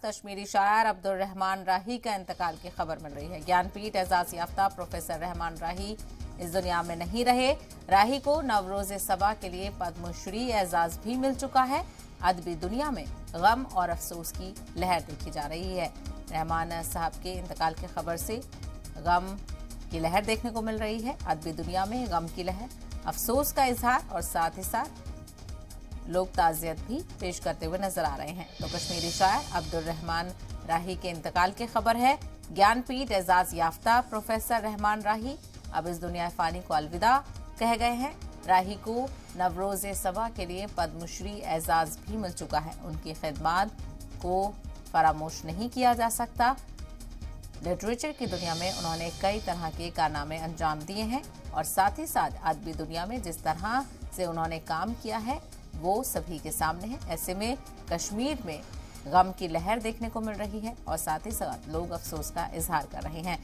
कश्मीरी शायर अब्दुल रहमान राही का इंतकाल की खबर मिल रही है। ज्ञानपीठ एजाज याफ्ता प्रोफेसर रहमान राही इस दुनिया में नहीं रहे। राही को नवरोज सबा के लिए पद्मश्री एजाज भी मिल चुका है। अदबी दुनिया में गम और अफसोस की लहर देखी जा रही है। रहमान साहब के इंतकाल की खबर से गम की लहर देखने को मिल रही है। अदबी दुनिया में गम की लहर, अफसोस का इजहार और साथ ही साथ लोग ताज़ियत भी पेश करते हुए नजर आ रहे हैं। तो कश्मीरी शायर अब्दुल रहमान राही के इंतकाल की खबर है। ज्ञानपीठ एजाज याफ्ता प्रोफेसर रहमान राही अब इस दुनिया फानी को अलविदा कह गए हैं। राही को नवरोज सबा के लिए पद्मश्री एजाज भी मिल चुका है। उनकी खिदमात को फरामोश नहीं किया जा सकता। लिटरेचर की दुनिया में उन्होंने कई तरह के कारनामे अंजाम दिए हैं और साथ ही साथ अदबी दुनिया में जिस तरह से उन्होंने काम किया है वो सभी के सामने है। ऐसे में कश्मीर में गम की लहर देखने को मिल रही है और साथ ही साथ लोग अफसोस का इजहार कर रहे हैं।